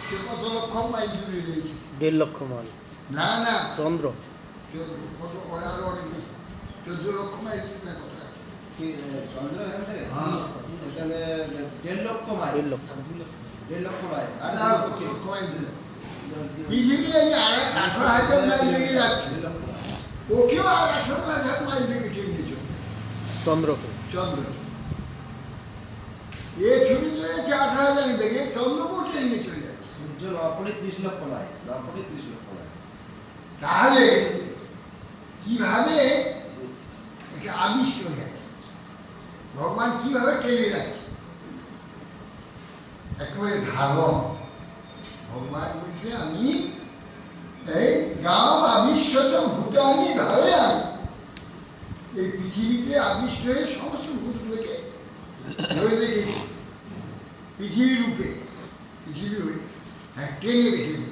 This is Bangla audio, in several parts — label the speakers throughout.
Speaker 1: সে কত লক্ষ মাইল দূরে রয়েছে।
Speaker 2: 1.5 লক্ষ মাইল।
Speaker 1: না না,
Speaker 2: চন্দ্র
Speaker 1: কত আরো অনেক বেশি, 14 লক্ষ মাইল না কত
Speaker 3: চন্দ্র এখান থেকে
Speaker 1: হ্যাঁ
Speaker 3: এখানে 1.5 লক্ষ মাইল।
Speaker 2: 1.5 লক্ষ।
Speaker 3: 1.5 লক্ষ মাইল। আর
Speaker 1: লক্ষ মাইল পৃথিবী এই 18,000 মাইল লেগে যাচ্ছে, ওকেও আর 18,000 মাইল লেগে টেনে চলছে
Speaker 2: চন্দ্রকে।
Speaker 1: চন্দ্র এ ছুটি চলেছে 18,000 লেগে, চন্দ্রকেও টেনে চলে যাচ্ছে।
Speaker 3: সূর্যের অপরে 30 লক্ষ মাইল, অপরে 30 লক্ষ মাইল।
Speaker 1: তাহলে কিভাবে এটা আবিষ্ট হয়ে আছে, ভগবান কিভাবে টেনে রাখছে, একেবারে ধারণ। ভগবান বলছে আমি এই গাঁও আবিষ্ট ভূতানি ধরে আমি এই পৃথিবীতে আবিষ্ট হয়ে সমস্ত ভূতগুলোকে ধরে রেখেছি পৃথিবী রূপে, পৃথিবী হয়ে হ্যাঁ টেনে রেখেছি।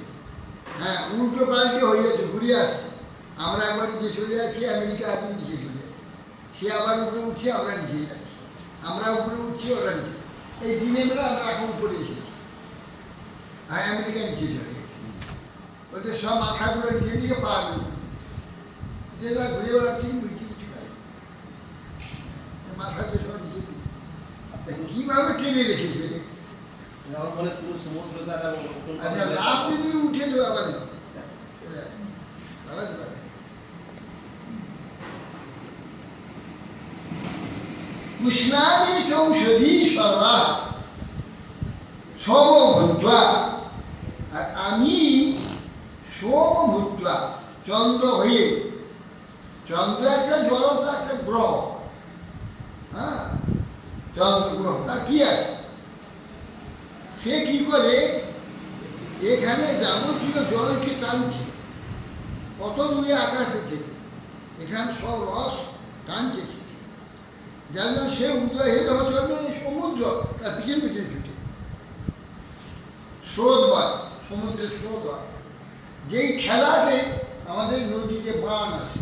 Speaker 1: হ্যাঁ উল্টো পাল্টে হয়ে যাচ্ছে, ঘুরে আসছে। আমরা একবার নিচে চলে যাচ্ছি, আমেরিকা আপনি নিচে চলে যাচ্ছে, সে আবার উপরে উঠছে, আমরা নিচে যাচ্ছি, আমরা উপরে উঠছি, ওরা নিচে। এই দিনের বেলা আমরা এখন উপরে এসেছি, আর আমেরিকা নিচে চলে গেছে। ওদের সব মাথাগুলো নিচের দিকে পা যেগুলো ঘুরে বেড়াচ্ছি নিচে কিছু নাই, মাথাতে সব নিচের দিকে কীভাবে টেনে রেখেছে।
Speaker 3: সেরকম বলে পুরো সমুদ্র দাদা
Speaker 1: আচ্ছা লাভ যদি উঠে দেবে আবার কৃষ্ণানি চৌষধি সর্বা সমভূত্বা, আর আমি সমভূত্বা চন্দ্র হয়ে, চন্দ্র একটা জড়তা, একটা গ্রহ, হ্যাঁ চন্দ্র গ্রহ, তার কি আছে, সে কি করে এখানে যাবতীয় জলকে টানছে, কত দূরে আকাশে থেকে এখানে সব রস টানছে, যার জন্য সে উদয় হয়ে যখন চলবে সমুদ্র তার পিছন পিছনে ছুটে, স্রোত বয়, সমুদ্রের স্রোত হয়। যেই খেলাতে আমাদের নদীতে বান আসে,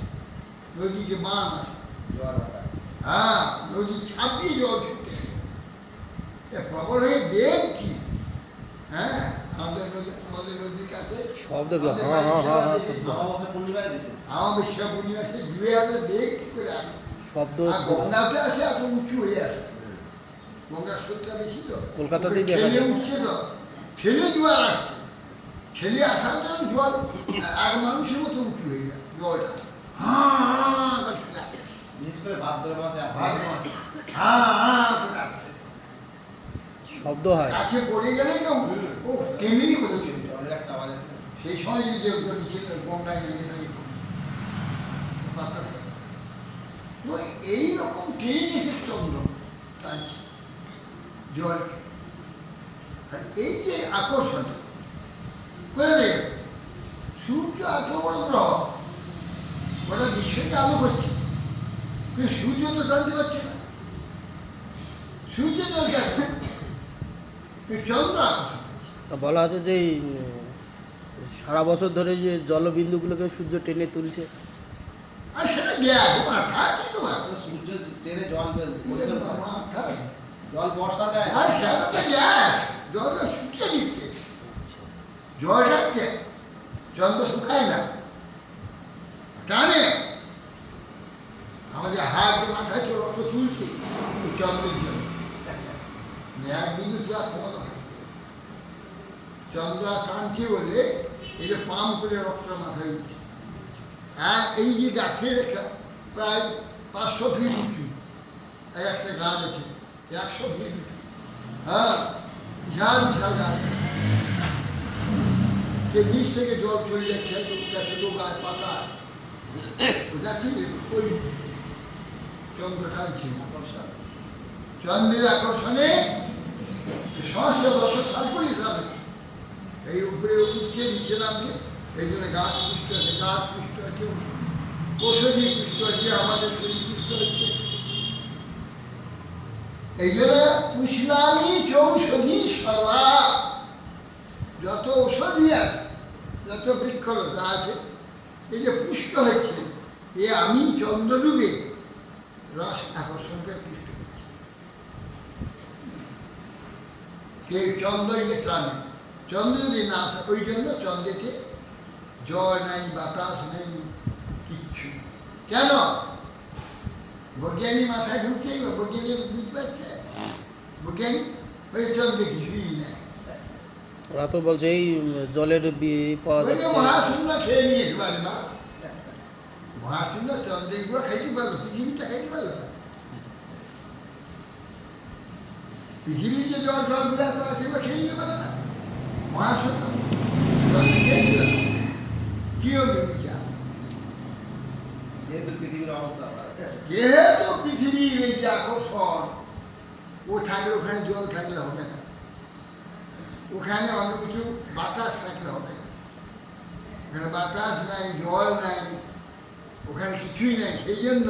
Speaker 1: নদীতে বান আসে, হ্যাঁ নদী ছাপিয়ে জল ছুটে প্রবল হয়ে দেখছি। হ্যাঁ আমাদের নদীর কাছে
Speaker 2: সব দেখলাম। হ্যাঁ হ্যাঁ হ্যাঁ হ্যাঁ
Speaker 3: অমাবস্যা পূর্ণিমায় বিশেষ
Speaker 1: আমাবস্যা পূর্ণিমা সে ডুবে আসবে, বেগ কি করে আসবে।
Speaker 2: শব্দ।
Speaker 1: আর গঙ্গাতে আসে এত উঁচু হয়ে আসে, গঙ্গার স্রোতটা বেশি তো,
Speaker 2: কলকাতাতেই দেখা
Speaker 1: ঠেলে
Speaker 2: যায়।
Speaker 1: উঠছে তো, ঠেলে জোয়ার আসছে, ঠেলে আসার জন্য জল আর মানুষের মতো উঁচু হয়ে যায় জলটা, হ্যাঁ
Speaker 3: বিশেষ করে ভাদ্র মাসে আসে।
Speaker 1: আসছে,
Speaker 2: শব্দ হয়।
Speaker 1: কাছে পড়ে গেলে কেউ ও টেনেনি করে চলছে।
Speaker 3: জলের একটা আওয়াজ আছে।
Speaker 1: সেই সময় যদি নিচে গঙ্গায় নেমে থাকে বাচ্চা থাকে, তো এইরকম টেনে নিয়েছে চন্দ্র টানছে জলকে। আর এই যে আকর্ষণটা বুঝলে, সূর্য এত বড় গ্রহ, ওটা বিশ্বকে আলো করছে, কিন্তু সূর্য তো জানতে পারছে না, সূর্য চলছে চন্দ্র আকর্ষণ।
Speaker 2: বলা আছে যে এই, সারা বছর ধরে যে জলবিন্দুগুলোকে সূর্য টেনে তুলছে।
Speaker 1: আর সেটা গ্যাস মাথা আছে তোমার,
Speaker 3: সূর্য টেনে জল বছর পর।
Speaker 1: মাথা
Speaker 3: জল বর্ষা দেয়।
Speaker 1: আর সেটা তো গ্যাস, জলটা শুকিয়ে নিচ্ছে, জল রাখছে, চন্দ্র শুকায় না, টানে। আমাদের হাত যে মাথায় রক্ত তুলছে চন্দ্রের জন্য, একদিন পুরা ক্ষমতা থাকে, চন্দ্র টানছে বলে এই যে পাম করে রক্তটা মাথায় উঠছে। আর এই যে গাছের একটা প্রায় 500 ফিট উঁচু একটা গাছ আছে, 100 ফিট উঁচু, হ্যাঁ বিশাল বিশাল গাছ, সে নিচ থেকে জল চলে যাচ্ছে, ছোটো গাছ পাতা যাচ্ছে, ওই চন্দ্র টানছে আকর্ষণ, চন্দ্রের আকর্ষণে সহস্র বছর সার্কুল হিসাবে এই উপরে উঠছে, নিচে নামছে, এই জন্য গাছ পুষ্ট আছে, গাছ পুষ্ট আছে, ঔষধি পুষ্ট আছে, আমাদের শরীর পুষ্ট হচ্ছে। এই জন্য পুষ্ণামি চৌষধি সর্বা, যত ঔষধি আছে, যত বৃক্ষলতা আছে, এই যে পুষ্ট হচ্ছে, এ আমি চন্দ্রডুবে রস আকর্ষণকে পুষ্ট করছি। কেউ চন্দ্র ইয়ে টানে, চন্দ্র যদি না থাকে, ওই জন্য চন্দ্রেতে জল নাই, বাতাস নেই, কিচ্ছু নেই। কেন? বৈজ্ঞানিক মাথায় ঢুকছে, বৈজ্ঞানিক বুঝতে পারছে, বৈজ্ঞানিক ওই চন্দ্রে কিছুই নেই।
Speaker 2: ওরা তো বলছে এই জলের পাওয়া
Speaker 1: ওই যে
Speaker 2: যাচ্ছে।
Speaker 1: মহাশূন্য খেয়ে নিয়েছে পারে না, মহাশূন্য চন্দ্রের গুলো খাইতে পারলো, পৃথিবীটা খাইতে পারলো না। পৃথিবীর যে জল জলগুলো এত আছে সেগুলো খেয়ে নিতে পারে না, মহাশূন্য কিরম বিচার।
Speaker 3: যেহেতু পৃথিবীর অবস্থা
Speaker 1: যেহেতু পৃথিবীর এই যে আকর্ষণ, ও থাকলে ওখানে জল থাকলে হবে না, ওখানে অন্য কিছু বাতাস থাকলে হবে না, ওখানে বাতাস নাই, জল নাই, ওখানে কিছুই নাই। সেই জন্য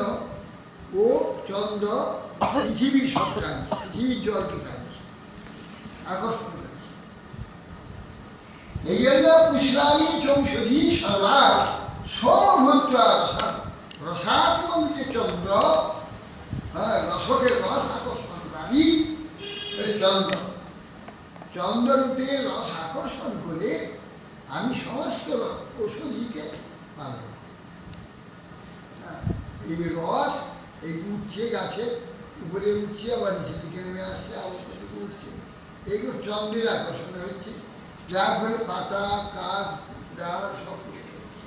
Speaker 1: ও চন্দ্র পৃথিবীর সব টানছে, পৃথিবীর জলকে টানছে, আকর্ষণ করছে। এই জন্য পুষ্ণামি চৌষধি সর্বা সমভূত রসাত্মকে চন্দ্র, হ্যাঁ, রসকের রস আকর্ষণকারী চন্দ্র, চন্দ্ররূপে রস আকর্ষণ করে আমি সমস্ত ঔষধিকে পাব। এই রস এই উঠছে, গাছের উপরে উঠছে, আবার নিচের দিকে নেমে আসছে, আবার দিকে উঠছে, এইগুলো চন্দ্রের আকর্ষণে হচ্ছে, যার ফলে পাতা, কাঠ, ডাল সব কিছু হচ্ছে।